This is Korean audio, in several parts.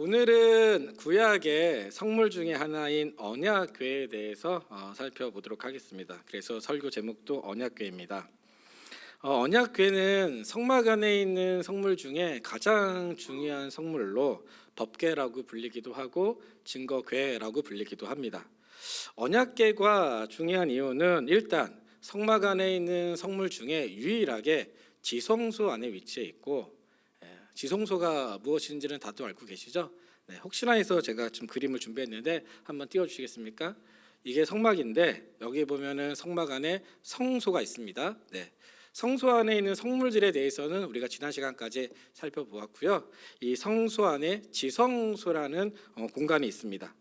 오늘은 구약의 성물 중에 하나인 언약궤에 대해서 살펴보도록 하겠습니다. 그래서 설교 제목도 언약궤입니다. 언약궤는 성막 안에 있는 성물 중에 가장 중요한 성물로 법궤라고 불리기도 하고 증거궤라고 불리기도 합니다. 언약궤가 중요한 이유는 일단 성막 안에 있는 성물 중에 유일하게 지성소 안에 위치해 있고, 지성소가 무엇인지는 다들 알고 계시죠? 네, 혹시나 해서 제가 좀 그림을 준비했는데 한번 띄워주시겠습니까? 이게 성막인데 여기 보면은 성막 안에 성소가 있습니다. 네, 성소 안에 있는 성물들에 대해서는 우리가 지난 시간까지 살펴보았고요. 이 성소 안에 지성소라는 공간이 있습니다.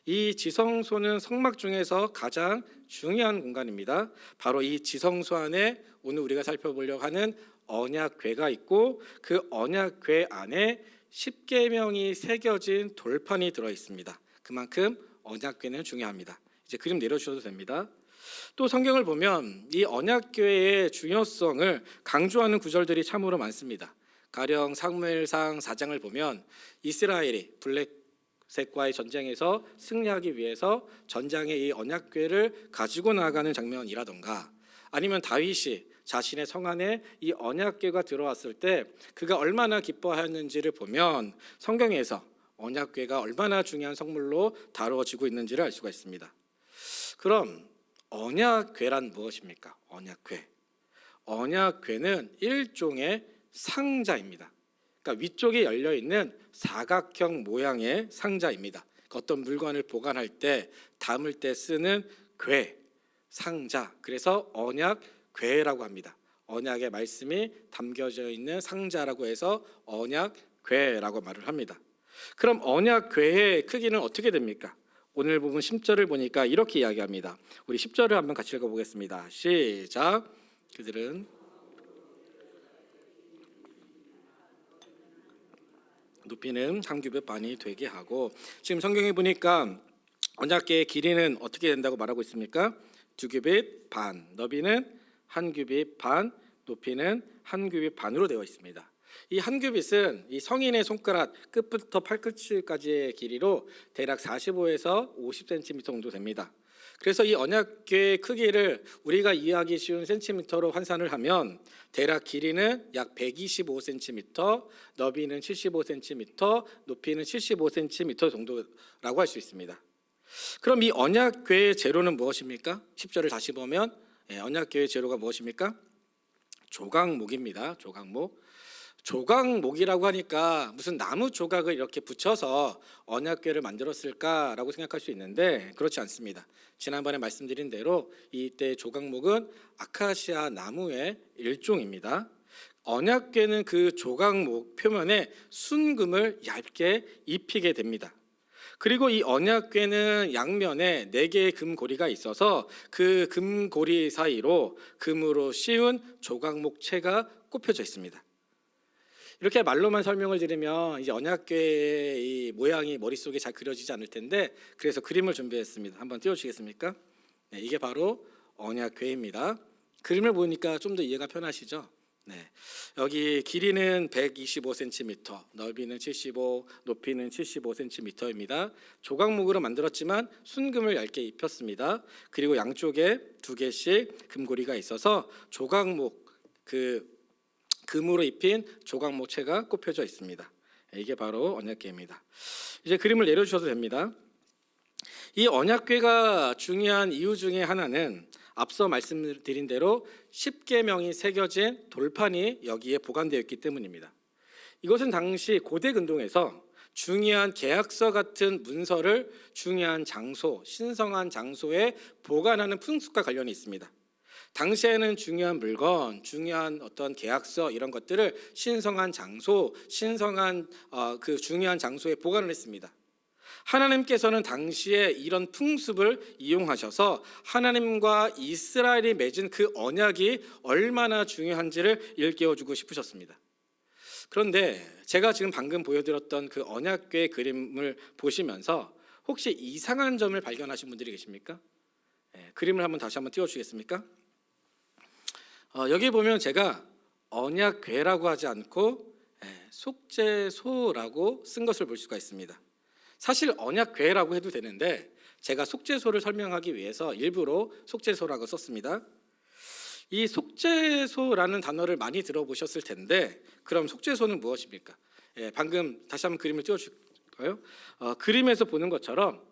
이 지성소는 성막 중에서 가장 중요한 공간입니다. 바로 이 지성소 안에 오늘 우리가 살펴보려고 하는 언약궤가 있고, 그 언약궤 안에 십계명이 새겨진 돌판이 들어 있습니다. 그만큼 언약궤는 중요합니다. 이제 그림 내려주셔도 됩니다. 또 성경을 보면 이 언약궤의 중요성을 강조하는 구절들이 참으로 많습니다. 가령 사무엘상 4장을 보면 이스라엘이 블레셋과의 전쟁에서 승리하기 위해서 전장에 이 언약궤를 가지고 나가는 장면이라던가, 아니면 다윗이 자신의 성 안에 이 언약궤가 들어왔을 때 그가 얼마나 기뻐하였는지를 보면 성경에서 언약궤가 얼마나 중요한 성물로 다루어지고 있는지를 알 수가 있습니다. 그럼 언약궤란 무엇입니까? 언약궤는 일종의 상자입니다. 그러니까 위쪽에 열려 있는 사각형 모양의 상자입니다. 어떤 물건을 보관할 때, 담을 때 쓰는 궤, 상자, 그래서 언약궤라고 합니다. 언약의 말씀이 담겨져 있는 상자라고 해서 언약궤라고 말을 합니다. 그럼 언약궤의 크기는 어떻게 됩니까? 오늘 부분 10절을 보니까 이렇게 이야기합니다. 우리 10절을 한번 같이 읽어보겠습니다. 시작. 그들은 높이는 한 규빗 반이 되게 하고, 지금 성경에 보니까 언약궤의 길이는 어떻게 된다고 말하고 있습니까? 2규빗 반, 너비는 1규빗 반, 높이는 1규빗 반으로 되어 있습니다. 이 1규빗은 이 성인의 손가락 끝부터 팔끝까지의 길이로 대략 45에서 50cm 정도 됩니다. 그래서 이 언약궤의 크기를 우리가 이해하기 쉬운 센티미터로 환산을 하면 대략 길이는 약 125cm, 너비는 75cm, 높이는 75cm 정도라고 할 수 있습니다. 그럼 이 언약궤의 재료는 무엇입니까? 10절을 다시 보면 언약궤의 재료가 무엇입니까? 조각목입니다. 조각목이라고 하니까 무슨 나무 조각을 이렇게 붙여서 언약궤를 만들었을까라고 생각할 수 있는데 그렇지 않습니다. 지난번에 말씀드린 대로 이때 조각목은 아카시아 나무의 일종입니다. 언약궤는 그 조각목 표면에 순금을 얇게 입히게 됩니다. 그리고 이 언약궤는 양면에 4개의 금고리가 있어서 그 금고리 사이로 금으로 씌운 조각목체가 꼽혀져 있습니다. 이렇게 말로만 설명을 드리면 이제 언약궤의 이 모양이 머릿속에 잘 그려지지 않을 텐데, 그래서 그림을 준비했습니다. 한번 띄워주시겠습니까? 네, 이게 바로 언약궤입니다. 그림을 보니까 좀 더 이해가 편하시죠? 네, 여기 길이는 125cm, 넓이는 75, 높이는 75cm입니다. 조각목으로 만들었지만 순금을 얇게 입혔습니다. 그리고 양쪽에 2개씩 금고리가 있어서 조각목, 금으로 입힌 조각목체가 꼽혀져 있습니다. 이게 바로 언약궤입니다. 이제 그림을 내려주셔도 됩니다. 이 언약궤가 중요한 이유 중에 하나는 앞서 말씀드린 대로 십계명이 새겨진 돌판이 여기에 보관되어 있기 때문입니다. 이것은 당시 고대 근동에서 중요한 계약서 같은 문서를 중요한 장소, 신성한 장소에 보관하는 풍습과 관련이 있습니다. 당시에는 중요한 물건, 중요한 어떤 계약서 이런 것들을 신성한 장소, 신성한 그 중요한 장소에 보관을 했습니다. 하나님께서는 당시에 이런 풍습을 이용하셔서 하나님과 이스라엘이 맺은 그 언약이 얼마나 중요한지를 일깨워주고 싶으셨습니다. 그런데 제가 지금 방금 보여드렸던 그 언약궤 그림을 보시면서 혹시 이상한 점을 발견하신 분들이 계십니까? 그림을 다시 한번 띄워주시겠습니까? 여기 보면 제가 언약궤라고 하지 않고 속죄소라고 쓴 것을 볼 수가 있습니다. 사실 언약궤라고 해도 되는데 제가 속죄소를 설명하기 위해서 일부러 속죄소라고 썼습니다. 이 속죄소라는 단어를 많이 들어보셨을 텐데 그럼 속죄소는 무엇입니까? 방금 다시 한번 그림을 띄워줄까요? 그림에서 보는 것처럼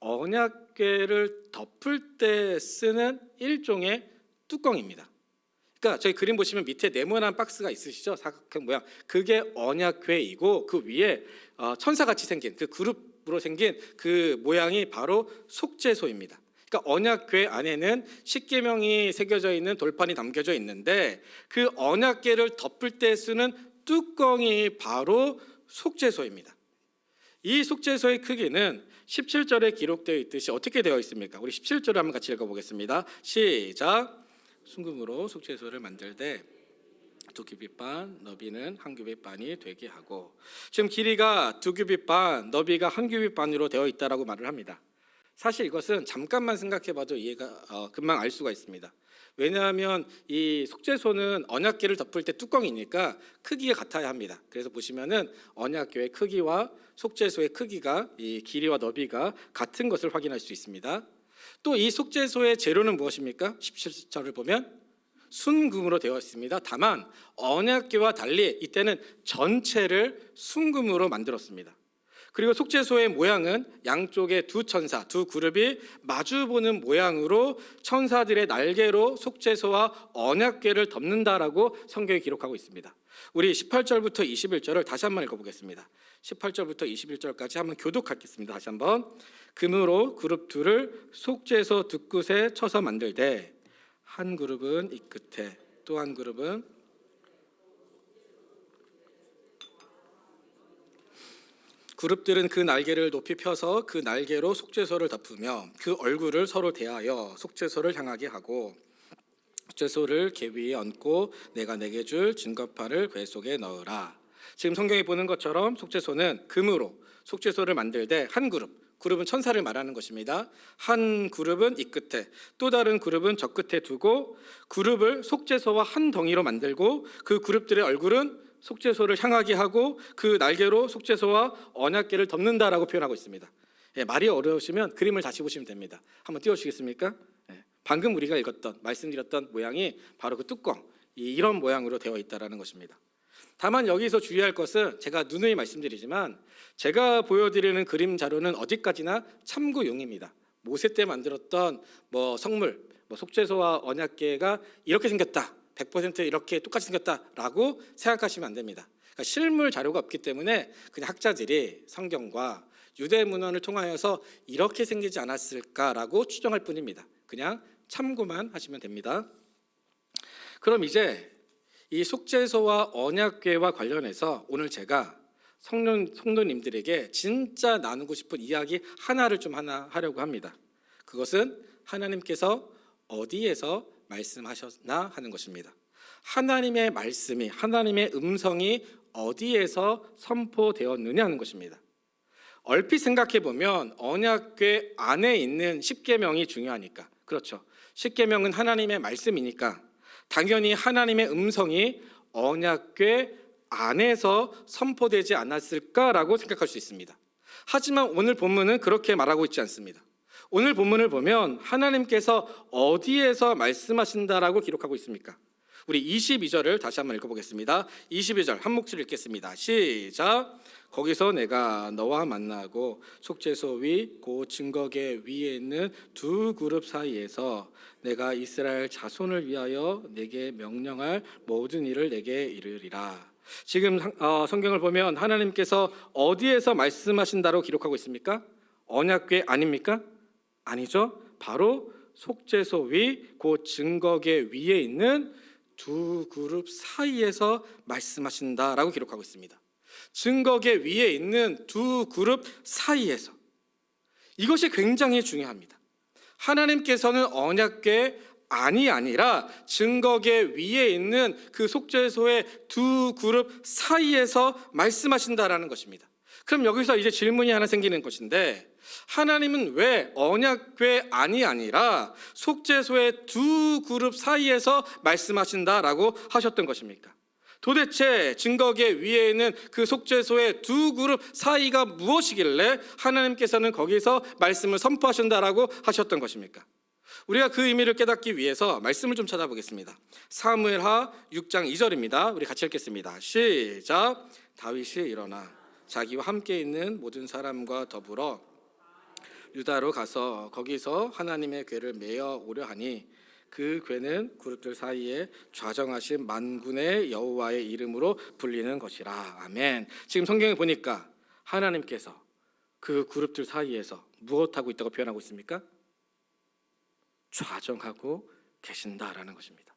언약궤를 덮을 때 쓰는 일종의 뚜껑입니다. 그러니까 저희 그림 보시면 밑에 네모난 박스가 있으시죠? 사각형 모양. 그게 언약궤이고 그 위에 천사같이 생긴 그 그룹으로 생긴 그 모양이 바로 속죄소입니다. 그러니까 언약궤 안에는 십계명이 새겨져 있는 돌판이 담겨져 있는데 그 언약궤를 덮을 때 쓰는 뚜껑이 바로 속죄소입니다. 이 속죄소의 크기는 17절에 기록되어 있듯이 어떻게 되어 있습니까? 우리 17절을 한번 같이 읽어보겠습니다. 시작. 순금으로 속죄소를 만들 때 2규빗 반, 너비는 1규빗 반이 되게 하고, 지금 길이가 2규빗 반, 너비가 1규빗 반으로 되어 있다라고 말을 합니다. 사실 이것은 잠깐만 생각해봐도 이해가 금방 알 수가 있습니다. 왜냐하면 이 속죄소는 언약궤를 덮을 때 뚜껑이니까 크기가 같아야 합니다. 그래서 보시면은 언약궤의 크기와 속죄소의 크기가 이 길이와 너비가 같은 것을 확인할 수 있습니다. 또 이 속죄소의 재료는 무엇입니까? 17절을 보면 순금으로 되어 있습니다. 다만 언약궤와 달리 이때는 전체를 순금으로 만들었습니다. 그리고 속죄소의 모양은 양쪽에 두 천사, 두 그룹이 마주보는 모양으로 천사들의 날개로 속죄소와 언약궤를 덮는다라고 성경에 기록하고 있습니다. 우리 18절부터 21절을 다시 한번 읽어보겠습니다. 18절부터 21절까지 한번 교독하겠습니다. 다시 한번. 금으로 그룹 둘을 속죄소 두 끝에 쳐서 만들되 한 그룹은 이 끝에 또 한 그룹은 그룹들은 그 날개를 높이 펴서 그 날개로 속죄소를 덮으며 그 얼굴을 서로 대하여 속죄소를 향하게 하고 속죄소를 궤 위에 얹고 내가 내게 줄 증거판을 궤 속에 넣으라. 지금 성경에 보는 것처럼 속죄소는 금으로 속죄소를 만들 때 한 그룹은 천사를 말하는 것입니다. 한 그룹은 이 끝에 또 다른 그룹은 저 끝에 두고 그룹을 속죄소와 한 덩이로 만들고 그 그룹들의 얼굴은 속죄소를 향하게 하고 그 날개로 속죄소와 언약궤를 덮는다라고 표현하고 있습니다. 말이 어려우시면 그림을 다시 보시면 됩니다. 한번 띄워주시겠습니까? 방금 우리가 읽었던 말씀드렸던 모양이 바로 그 뚜껑 이런 모양으로 되어 있다라는 것입니다. 다만 여기서 주의할 것은 제가 누누이 말씀드리지만 제가 보여드리는 그림 자료는 어디까지나 참고용입니다. 모세 때 만들었던 성물, 속죄소와 언약궤가 이렇게 생겼다, 100% 이렇게 똑같이 생겼다라고 생각하시면 안 됩니다. 그러니까 실물 자료가 없기 때문에 그냥 학자들이 성경과 유대 문헌을 통하여서 이렇게 생기지 않았을까라고 추정할 뿐입니다. 그냥 참고만 하시면 됩니다. 그럼 이제 이 속죄소와 언약궤와 관련해서 오늘 제가 성도님들에게 진짜 나누고 싶은 이야기 하나를 좀 하려고 합니다. 그것은 하나님께서 어디에서 말씀하셨나 하는 것입니다. 하나님의 말씀이, 하나님의 음성이 어디에서 선포되었느냐 하는 것입니다. 얼핏 생각해 보면 언약궤 안에 있는 십계명이 중요하니까, 그렇죠. 십계명은 하나님의 말씀이니까 당연히 하나님의 음성이 언약궤 안에서 선포되지 않았을까라고 생각할 수 있습니다. 하지만 오늘 본문은 그렇게 말하고 있지 않습니다. 오늘 본문을 보면 하나님께서 어디에서 말씀하신다라고 기록하고 있습니까? 우리 22절을 다시 한번 읽어보겠습니다. 22절 한 목소리 읽겠습니다. 시작. 거기서 내가 너와 만나고 속죄소 위 그 증거궤 위에 있는 두 그룹 사이에서 내가 이스라엘 자손을 위하여 내게 명령할 모든 일을 내게 이르리라. 지금 성경을 보면 하나님께서 어디에서 말씀하신다고 기록하고 있습니까? 언약궤 아닙니까? 아니죠. 바로 속죄소 위 그 증거궤 위에 있는 두 그룹 사이에서 말씀하신다라고 기록하고 있습니다. 증거궤 위에 있는 두 그룹 사이에서, 이것이 굉장히 중요합니다. 하나님께서는 언약궤 안이 아니라 증거궤 위에 있는 그 속죄소의 두 그룹 사이에서 말씀하신다라는 것입니다. 그럼 여기서 이제 질문이 하나 생기는 것인데, 하나님은 왜 언약궤 안이 아니라 속죄소의 두 그룹 사이에서 말씀하신다라고 하셨던 것입니까? 도대체 증거계 위에 있는 그 속죄소의 두 그룹 사이가 무엇이길래 하나님께서는 거기서 말씀을 선포하신다라고 하셨던 것입니까? 우리가 그 의미를 깨닫기 위해서 말씀을 좀 찾아보겠습니다. 사무엘하 6장 2절입니다. 우리 같이 읽겠습니다. 시작. 다윗이 일어나 자기와 함께 있는 모든 사람과 더불어 유다로 가서 거기서 하나님의 궤를 메어 오려 하니 그 궤는 그룹들 사이에 좌정하신 만군의 여호와의 이름으로 불리는 것이라. 아멘. 지금 성경에 보니까 하나님께서 그 그룹들 사이에서 무엇하고 있다고 표현하고 있습니까? 좌정하고 계신다라는 것입니다.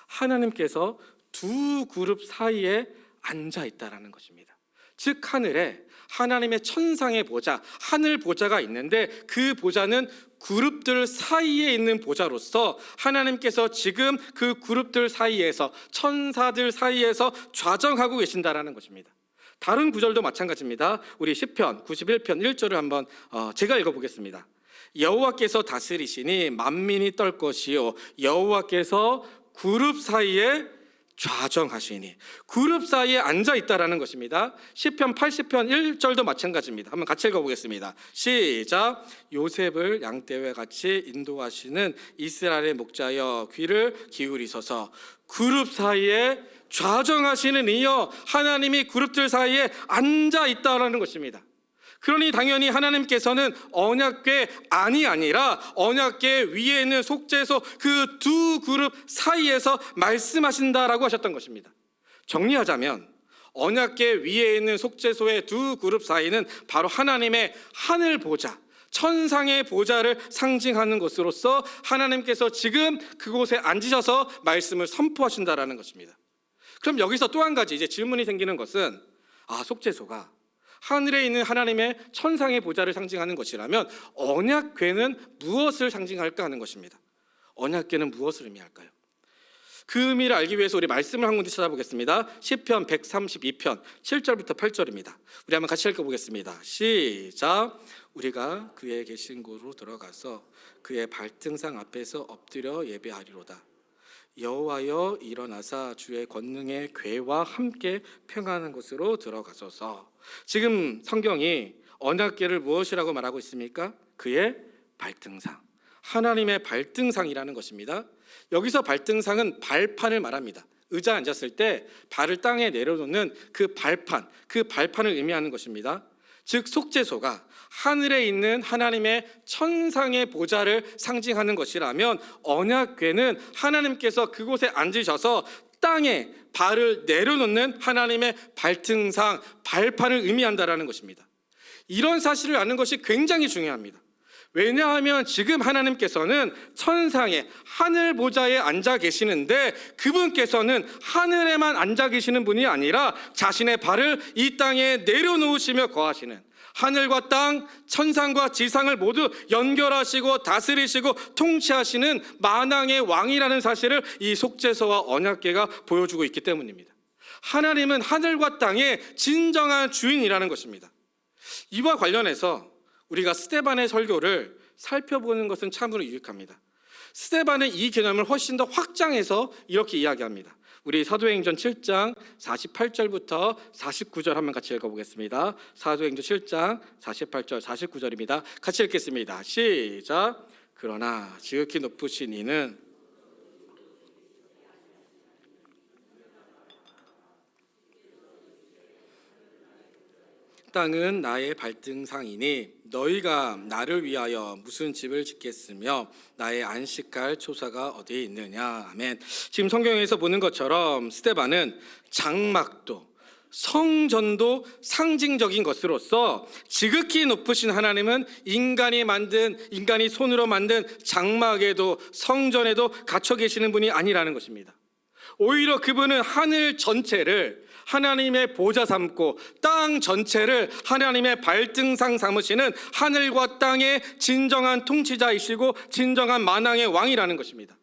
하나님께서 두 그룹 사이에 앉아 있다라는 것입니다. 즉 하늘에 하나님의 천상의 보좌, 하늘 보좌가 있는데 그 보좌는 그룹들 사이에 있는 보좌로서 하나님께서 지금 그 그룹들 사이에서, 천사들 사이에서 좌정하고 계신다라는 것입니다. 다른 구절도 마찬가지입니다. 우리 시편 91편 1절을 한번 제가 읽어보겠습니다. 여호와께서 다스리시니 만민이 떨 것이요 여호와께서 그룹 사이에 좌정하시니, 그룹 사이에 앉아 있다라는 것입니다. 시편 80편 1절도 마찬가지입니다. 한번 같이 읽어보겠습니다. 시작. 요셉을 양떼와 같이 인도하시는 이스라엘의 목자여 귀를 기울이소서. 그룹 사이에 좌정하시는 이여, 하나님이 그룹들 사이에 앉아 있다라는 것입니다. 그러니 당연히 하나님께서는 언약궤 안이 아니라 언약궤 위에 있는 속죄소 그 두 그룹 사이에서 말씀하신다라고 하셨던 것입니다. 정리하자면 언약궤 위에 있는 속죄소의 두 그룹 사이는 바로 하나님의 하늘 보좌, 천상의 보좌를 상징하는 것으로서 하나님께서 지금 그곳에 앉으셔서 말씀을 선포하신다라는 것입니다. 그럼 여기서 또 한 가지 이제 질문이 생기는 것은, 속죄소가 하늘에 있는 하나님의 천상의 보좌를 상징하는 것이라면 언약궤는 무엇을 상징할까 하는 것입니다. 언약궤는 무엇을 의미할까요? 그 의미를 알기 위해서 우리 말씀을 한 군데 찾아보겠습니다. 시편 132편 7절부터 8절입니다. 우리 한번 같이 읽어보겠습니다. 시작. 우리가 그의 계신 곳으로 들어가서 그의 발등상 앞에서 엎드려 예배하리로다. 여호와여 일어나사 주의 권능의 궤와 함께 평안한 곳으로 들어가소서. 지금 성경이 언약궤를 무엇이라고 말하고 있습니까? 그의 발등상, 하나님의 발등상이라는 것입니다. 여기서 발등상은 발판을 말합니다. 의자에 앉았을 때 발을 땅에 내려놓는 그 발판, 그 발판을 의미하는 것입니다. 즉 속죄소가 하늘에 있는 하나님의 천상의 보좌를 상징하는 것이라면 언약궤는 하나님께서 그곳에 앉으셔서 땅에 발을 내려놓는 하나님의 발등상, 발판을 의미한다라는 것입니다. 이런 사실을 아는 것이 굉장히 중요합니다. 왜냐하면 지금 하나님께서는 천상의 하늘 보좌에 앉아 계시는데 그분께서는 하늘에만 앉아 계시는 분이 아니라 자신의 발을 이 땅에 내려놓으시며 거하시는, 하늘과 땅, 천상과 지상을 모두 연결하시고 다스리시고 통치하시는 만왕의 왕이라는 사실을 이 속죄소와 언약궤가 보여주고 있기 때문입니다. 하나님은 하늘과 땅의 진정한 주인이라는 것입니다. 이와 관련해서 우리가 스데반의 설교를 살펴보는 것은 참으로 유익합니다. 스데반은 이 개념을 훨씬 더 확장해서 이렇게 이야기합니다. 우리 사도행전 7장 48절부터 49절 한번 같이 읽어보겠습니다. 사도행전 7장 48절 49절입니다. 같이 읽겠습니다. 시작. 그러나 지극히 높으신 이는 땅은 나의 발등상이니 너희가 나를 위하여 무슨 집을 짓겠으며 나의 안식할 초사가 어디에 있느냐. 아멘. 지금 성경에서 보는 것처럼 스데반은 장막도 성전도 상징적인 것으로서 지극히 높으신 하나님은 인간이 손으로 만든 장막에도 성전에도 갇혀 계시는 분이 아니라는 것입니다. 오히려 그분은 하늘 전체를 하나님의 보좌 삼고 땅 전체를 하나님의 발등상 삼으시는 하늘과 땅의 진정한 통치자이시고 진정한 만왕의 왕이라는 것입니다.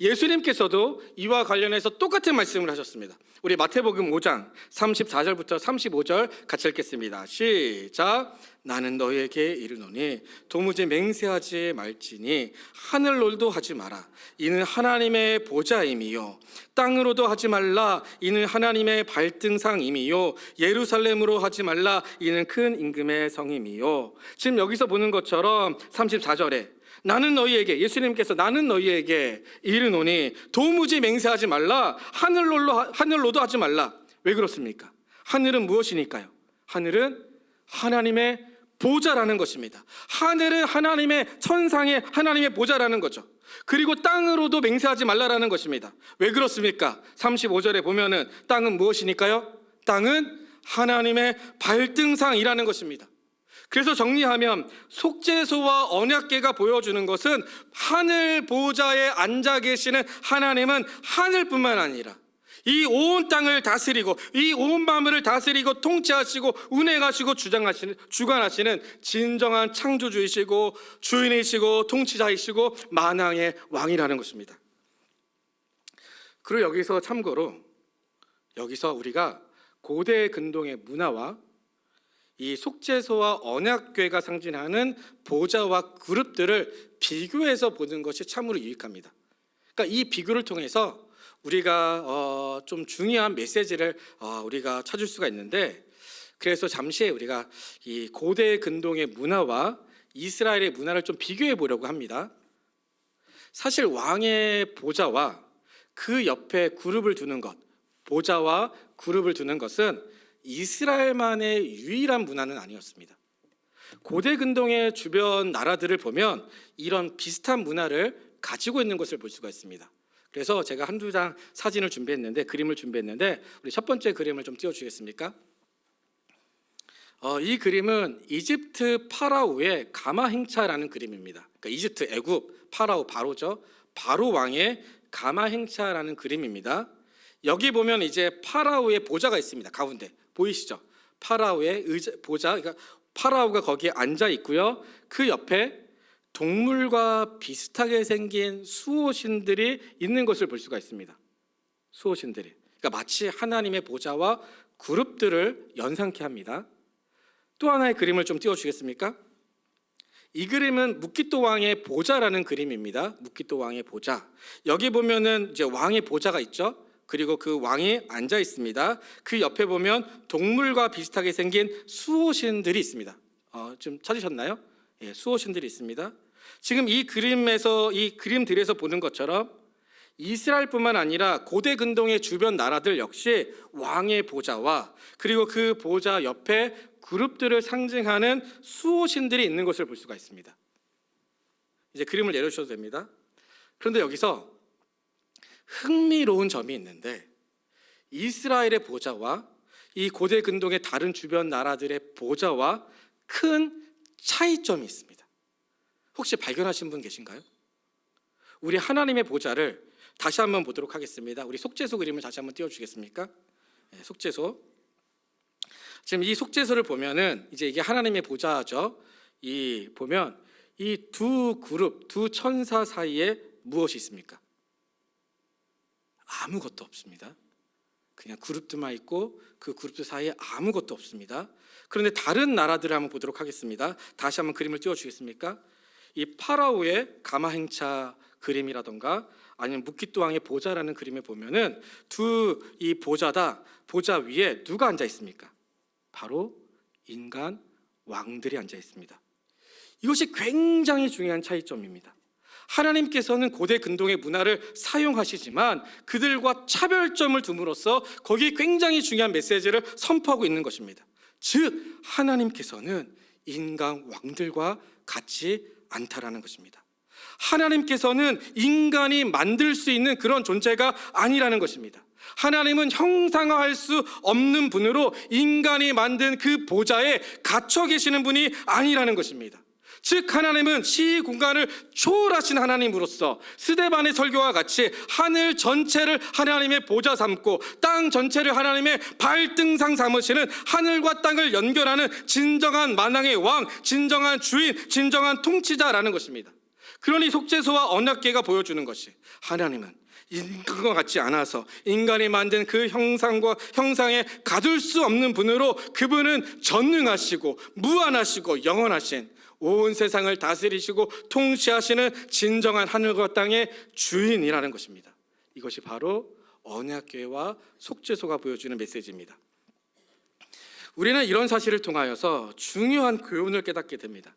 예수님께서도 이와 관련해서 똑같은 말씀을 하셨습니다. 우리 마태복음 5장 34절부터 35절 같이 읽겠습니다. 시작. 나는 너희에게 이르노니 도무지 맹세하지 말지니 하늘로도 하지 마라 이는 하나님의 보좌임이요 땅으로도 하지 말라 이는 하나님의 발등상임이요 예루살렘으로 하지 말라 이는 큰 임금의 성임이요. 지금 여기서 보는 것처럼 34절에 나는 너희에게, 예수님께서 나는 너희에게 이르노니 도무지 맹세하지 말라, 하늘로도 하지 말라. 왜 그렇습니까? 하늘은 무엇이니까요? 하늘은 하나님의 보좌라는 것입니다. 하늘은 하나님의 천상의 하나님의 보좌라는 거죠. 그리고 땅으로도 맹세하지 말라라는 것입니다. 왜 그렇습니까? 35절에 보면은 땅은 무엇이니까요? 땅은 하나님의 발등상이라는 것입니다. 그래서 정리하면 속죄소와 언약궤가 보여주는 것은 하늘 보좌에 앉아 계시는 하나님은 하늘뿐만 아니라 이 온 땅을 다스리고 이 온 만물을 다스리고 통치하시고 운행하시고 주관하시는 진정한 창조주이시고 주인이시고 통치자이시고 만왕의 왕이라는 것입니다. 그리고 여기서 참고로 여기서 우리가 고대 근동의 문화와 이 속죄소와 언약궤가 상징하는 보좌와 그룹들을 비교해서 보는 것이 참으로 유익합니다. 그러니까 이 비교를 통해서 우리가 좀 중요한 메시지를 우리가 찾을 수가 있는데, 그래서 잠시 우리가 이 고대 근동의 문화와 이스라엘의 문화를 좀 비교해 보려고 합니다. 사실 왕의 보좌와 그 옆에 그룹을 두는 것, 보좌와 그룹을 두는 것은 이스라엘만의 유일한 문화는 아니었습니다. 고대 근동의 주변 나라들을 보면 이런 비슷한 문화를 가지고 있는 것을 볼 수가 있습니다. 그래서 제가 한두 장 사진을 준비했는데, 그림을 준비했는데, 우리 첫 번째 그림을 좀 띄워주겠습니까? 이 그림은 이집트 파라오의 가마행차라는 그림입니다. 그러니까 이집트, 애굽, 파라오, 바로죠. 바로 왕의 가마행차라는 그림입니다. 여기 보면 이제 파라오의 보좌가 있습니다. 가운데 보이시죠? 파라오의 보좌, 그러니까 파라오가 거기에 앉아 있고요. 그 옆에 동물과 비슷하게 생긴 수호신들이 있는 것을 볼 수가 있습니다. 수호신들이, 그러니까 마치 하나님의 보좌와 그룹들을 연상케 합니다. 또 하나의 그림을 좀 띄워주겠습니까? 이 그림은 묵깃도 왕의 보좌라는 그림입니다. 묵깃도 왕의 보좌. 여기 보면은 이제 왕의 보좌가 있죠. 그리고 그 왕이 앉아 있습니다. 그 옆에 보면 동물과 비슷하게 생긴 수호신들이 있습니다. 좀 찾으셨나요? 예, 수호신들이 있습니다. 지금 이 그림에서, 이 그림들에서 보는 것처럼 이스라엘뿐만 아니라 고대 근동의 주변 나라들 역시 왕의 보좌와 그리고 그 보좌 옆에 그룹들을 상징하는 수호신들이 있는 것을 볼 수가 있습니다. 이제 그림을 내려주셔도 됩니다. 그런데 여기서 흥미로운 점이 있는데, 이스라엘의 보좌와 이 고대 근동의 다른 주변 나라들의 보좌와 큰 차이점이 있습니다. 혹시 발견하신 분 계신가요? 우리 하나님의 보좌를 다시 한번 보도록 하겠습니다. 우리 속죄소 그림을 다시 한번 띄워주겠습니까? 네, 속죄소. 지금 이 속죄소를 보면은 이제 이게 하나님의 보좌죠. 이 보면 이 두 그룹, 두 천사 사이에 무엇이 있습니까? 아무것도 없습니다. 그냥 그룹들만 있고 그 그룹들 사이에 아무것도 없습니다. 그런데 다른 나라들을 한번 보도록 하겠습니다. 다시 한번 그림을 띄워주겠습니까? 이 파라오의 가마행차 그림이라던가 아니면 묵깃도 왕의 보좌라는 그림에 보면은 이 보좌 위에 누가 앉아 있습니까? 바로 인간 왕들이 앉아 있습니다. 이것이 굉장히 중요한 차이점입니다. 하나님께서는 고대 근동의 문화를 사용하시지만 그들과 차별점을 둠으로써 거기에 굉장히 중요한 메시지를 선포하고 있는 것입니다. 즉 하나님께서는 인간 왕들과 같지 않다라는 것입니다. 하나님께서는 인간이 만들 수 있는 그런 존재가 아니라는 것입니다. 하나님은 형상화할 수 없는 분으로 인간이 만든 그 보좌에 갇혀 계시는 분이 아니라는 것입니다. 즉 하나님은 시의 공간을 초월하신 하나님으로서 스데반의 설교와 같이 하늘 전체를 하나님의 보좌 삼고 땅 전체를 하나님의 발등상 삼으시는 하늘과 땅을 연결하는 진정한 만왕의 왕, 진정한 주인, 진정한 통치자라는 것입니다. 그러니 속죄소와 언약궤가 보여주는 것이 하나님은 인간과 같지 않아서 인간이 만든 그 형상과 형상에 가둘 수 없는 분으로 그분은 전능하시고 무한하시고 영원하신 온 세상을 다스리시고 통치하시는 진정한 하늘과 땅의 주인이라는 것입니다. 이것이 바로 언약궤와 속죄소가 보여주는 메시지입니다. 우리는 이런 사실을 통하여서 중요한 교훈을 깨닫게 됩니다.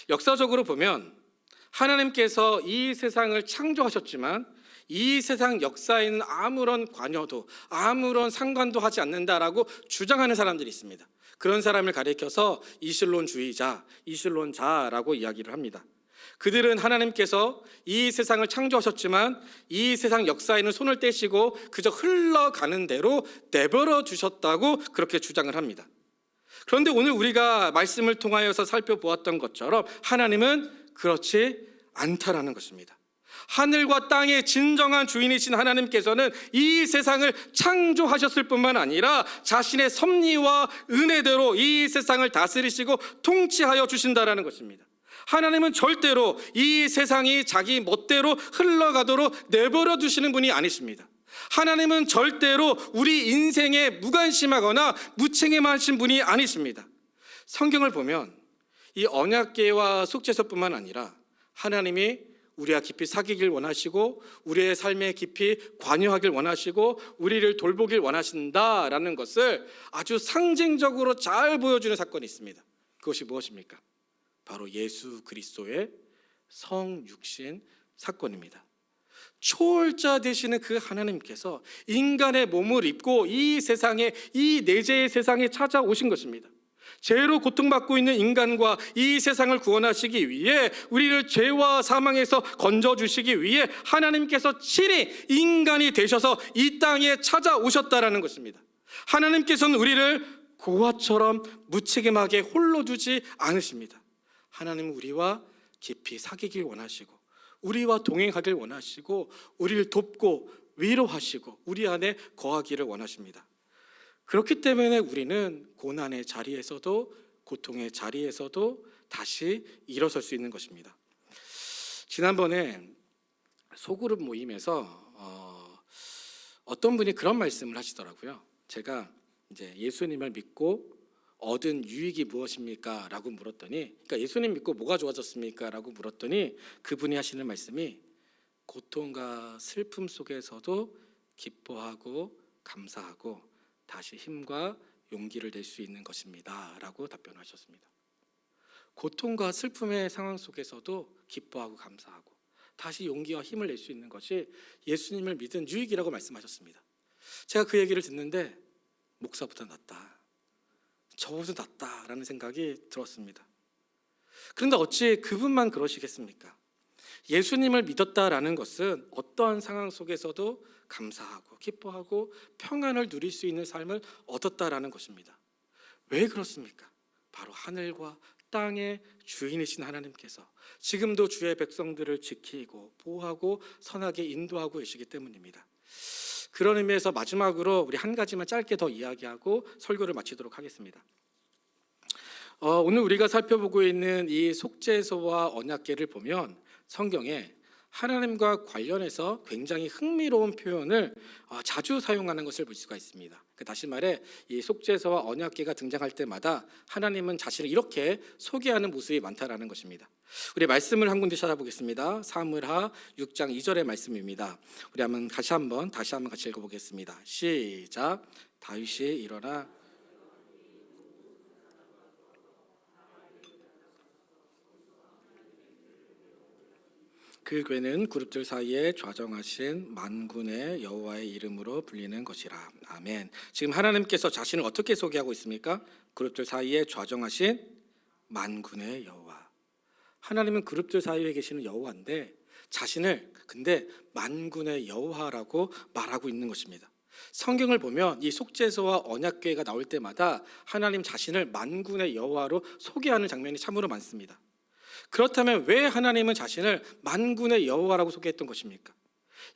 역사적으로 보면 하나님께서 이 세상을 창조하셨지만 이 세상 역사에는 아무런 관여도 아무런 상관도 하지 않는다라고 주장하는 사람들이 있습니다. 그런 사람을 가리켜서 이실론주의자, 이실론자라고 이야기를 합니다. 그들은 하나님께서 이 세상을 창조하셨지만 이 세상 역사에는 손을 떼시고 그저 흘러가는 대로 내버려 두셨다고 그렇게 주장을 합니다. 그런데 오늘 우리가 말씀을 통하여서 살펴보았던 것처럼 하나님은 그렇지 않다라는 것입니다. 하늘과 땅의 진정한 주인이신 하나님께서는 이 세상을 창조하셨을 뿐만 아니라 자신의 섭리와 은혜대로 이 세상을 다스리시고 통치하여 주신다라는 것입니다. 하나님은 절대로 이 세상이 자기 멋대로 흘러가도록 내버려 두시는 분이 아니십니다. 하나님은 절대로 우리 인생에 무관심하거나 무책임하신 분이 아니십니다. 성경을 보면 이 언약궤와 속죄소뿐만 아니라 하나님이 우리와 깊이 사귀길 원하시고 우리의 삶에 깊이 관여하길 원하시고 우리를 돌보길 원하신다라는 것을 아주 상징적으로 잘 보여주는 사건이 있습니다. 그것이 무엇입니까? 바로 예수 그리스도의 성육신 사건입니다. 초월자 되시는 그 하나님께서 인간의 몸을 입고 이 세상에, 이 내재의 세상에 찾아오신 것입니다. 죄로 고통받고 있는 인간과 이 세상을 구원하시기 위해 우리를 죄와 사망에서 건져주시기 위해 하나님께서 친히 인간이 되셔서 이 땅에 찾아오셨다라는 것입니다. 하나님께서는 우리를 고아처럼 무책임하게 홀로 두지 않으십니다. 하나님은 우리와 깊이 사귀길 원하시고 우리와 동행하길 원하시고 우리를 돕고 위로하시고 우리 안에 거하기를 원하십니다. 그렇기 때문에 우리는 고난의 자리에서도 고통의 자리에서도 다시 일어설 수 있는 것입니다. 지난번에 소그룹 모임에서 어떤 분이 그런 말씀을 하시더라고요. 제가 이제 예수님을 믿고 얻은 유익이 무엇입니까? 라고 물었더니, 그러니까 예수님 믿고 뭐가 좋아졌습니까? 라고 물었더니 그분이 하시는 말씀이 고통과 슬픔 속에서도 기뻐하고 감사하고 다시 힘과 용기를 낼 수 있는 것입니다 라고 답변하셨습니다. 고통과 슬픔의 상황 속에서도 기뻐하고 감사하고 다시 용기와 힘을 낼 수 있는 것이 예수님을 믿은 유익이라고 말씀하셨습니다. 제가 그 얘기를 듣는데 목사보다 낫다, 저보다 낫다라는 생각이 들었습니다. 그런데 어찌 그분만 그러시겠습니까? 예수님을 믿었다라는 것은 어떠한 상황 속에서도 감사하고 기뻐하고 평안을 누릴 수 있는 삶을 얻었다라는 것입니다. 왜 그렇습니까? 바로 하늘과 땅의 주인이신 하나님께서 지금도 주의 백성들을 지키고 보호하고 선하게 인도하고 계시기 때문입니다. 그런 의미에서 마지막으로 우리 한 가지만 짧게 더 이야기하고 설교를 마치도록 하겠습니다. 오늘 우리가 살펴보고 있는 이 속죄소와 언약궤를 보면 성경에 하나님과 관련해서 굉장히 흥미로운 표현을 자주 사용하는 것을 볼 수가 있습니다. 다시 말해 이 속죄소와 언약궤가 등장할 때마다 하나님은 자신을 이렇게 소개하는 모습이 많다라는 것입니다. 우리 말씀을 한 군데 찾아보겠습니다. 사무엘하 6장 2절의 말씀입니다. 우리 다시 한번 같이 읽어보겠습니다. 시작. 다윗이 일어나 그 궤는 그룹들 사이에 좌정하신 만군의 여호와의 이름으로 불리는 것이라. 아멘. 지금 하나님께서 자신을 어떻게 소개하고 있습니까? 그룹들 사이에 좌정하신 만군의 여호와. 하나님은 그룹들 사이에 계시는 여호와인데 자신을 근데 만군의 여호와라고 말하고 있는 것입니다. 성경을 보면 이 속죄소와 언약궤가 나올 때마다 하나님 자신을 만군의 여호와로 소개하는 장면이 참으로 많습니다. 그렇다면 왜 하나님은 자신을 만군의 여호와라고 소개했던 것입니까?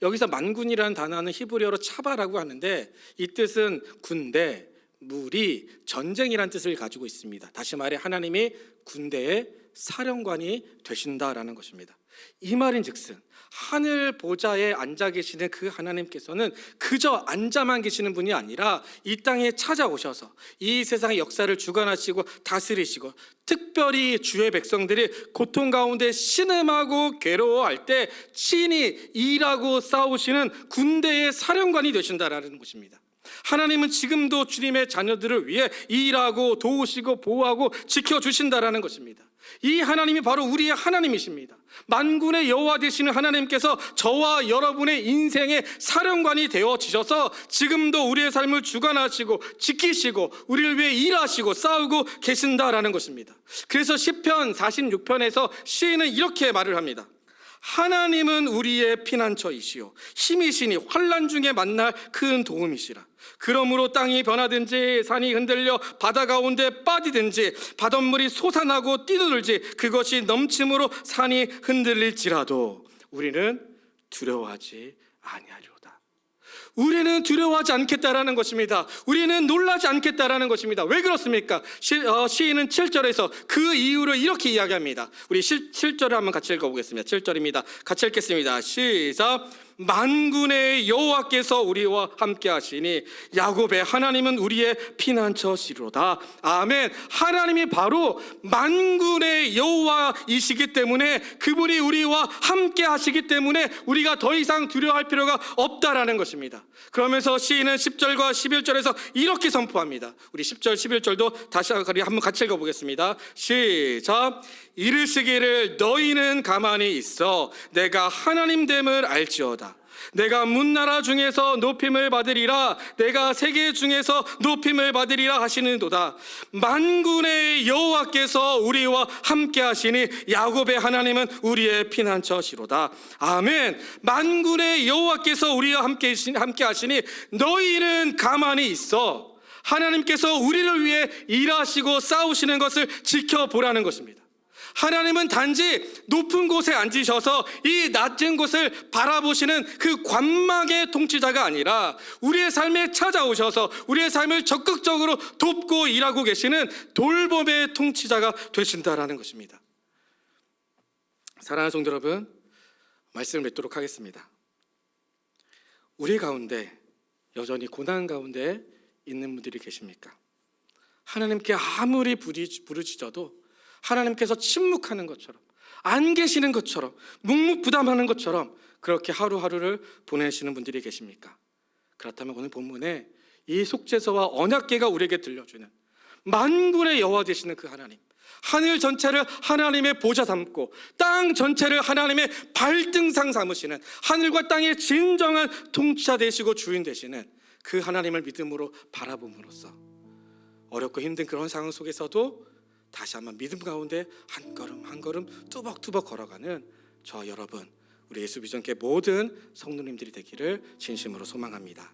여기서 만군이라는 단어는 히브리어로 차바라고 하는데 이 뜻은 군대, 무리, 전쟁이라는 뜻을 가지고 있습니다. 다시 말해 하나님이 군대의 사령관이 되신다라는 것입니다. 이 말인즉슨 하늘 보좌에 앉아 계시는 그 하나님께서는 그저 앉아만 계시는 분이 아니라 이 땅에 찾아오셔서 이 세상의 역사를 주관하시고 다스리시고, 특별히 주의 백성들이 고통 가운데 신음하고 괴로워할 때 친히 일하고 싸우시는 군대의 사령관이 되신다라는 것입니다. 하나님은 지금도 주님의 자녀들을 위해 일하고 도우시고 보호하고 지켜주신다라는 것입니다. 이 하나님이 바로 우리의 하나님이십니다. 만군의 여호와 되시는 하나님께서 저와 여러분의 인생의 사령관이 되어지셔서 지금도 우리의 삶을 주관하시고 지키시고 우리를 위해 일하시고 싸우고 계신다라는 것입니다. 그래서 시편 46편에서 시인은 이렇게 말을 합니다. 하나님은 우리의 피난처이시요 힘이시니 환난 중에 만날 큰 도움이시라. 그러므로 땅이 변하든지 산이 흔들려 바다 가운데 빠지든지 바닷물이 솟아나고 뛰어들지 그것이 넘침으로 산이 흔들릴지라도 우리는 두려워하지 아니하리로다. 우리는 두려워하지 않겠다라는 것입니다. 우리는 놀라지 않겠다라는 것입니다. 왜 그렇습니까? 시인은 7절에서 그 이유를 이렇게 이야기합니다. 우리 7절을 한번 같이 읽어보겠습니다. 7절입니다. 같이 읽겠습니다. 시작. 만군의 여호와께서 우리와 함께 하시니 야곱의 하나님은 우리의 피난처시로다. 아멘. 하나님이 바로 만군의 여호와이시기 때문에, 그분이 우리와 함께 하시기 때문에 우리가 더 이상 두려워할 필요가 없다라는 것입니다. 그러면서 시인은 10절과 11절에서 이렇게 선포합니다. 우리 10절 11절도 다시 한번 같이 읽어보겠습니다. 시작. 이르시기를 너희는 가만히 있어 내가 하나님됨을 알지어다. 내가 문나라 중에서 높임을 받으리라. 내가 세계 중에서 높임을 받으리라 하시는도다. 만군의 여호와께서 우리와 함께 하시니 야곱의 하나님은 우리의 피난처시로다. 아멘. 만군의 여호와께서 우리와 함께 하시니 너희는 가만히 있어. 하나님께서 우리를 위해 일하시고 싸우시는 것을 지켜보라는 것입니다. 하나님은 단지 높은 곳에 앉으셔서 이 낮은 곳을 바라보시는 그 관망의 통치자가 아니라 우리의 삶에 찾아오셔서 우리의 삶을 적극적으로 돕고 일하고 계시는 돌봄의 통치자가 되신다라는 것입니다. 사랑하는 성도 여러분, 말씀을 맺도록 하겠습니다. 우리 가운데 여전히 고난 가운데 있는 분들이 계십니까? 하나님께 아무리 부르짖어도 하나님께서 침묵하는 것처럼, 안 계시는 것처럼, 묵묵부담하는 것처럼 그렇게 하루하루를 보내시는 분들이 계십니까? 그렇다면 오늘 본문에 이 속죄서와 언약궤가 우리에게 들려주는 만군의 여호와 되시는 그 하나님, 하늘 전체를 하나님의 보좌 삼고 땅 전체를 하나님의 발등상 삼으시는, 하늘과 땅의 진정한 통치자 되시고 주인 되시는 그 하나님을 믿음으로 바라봄으로써 어렵고 힘든 그런 상황 속에서도 다시 한번 믿음 가운데 한 걸음 한 걸음 뚜벅뚜벅 걸어가는 저 여러분, 우리 예수비전교회 모든 성도님들이 되기를 진심으로 소망합니다.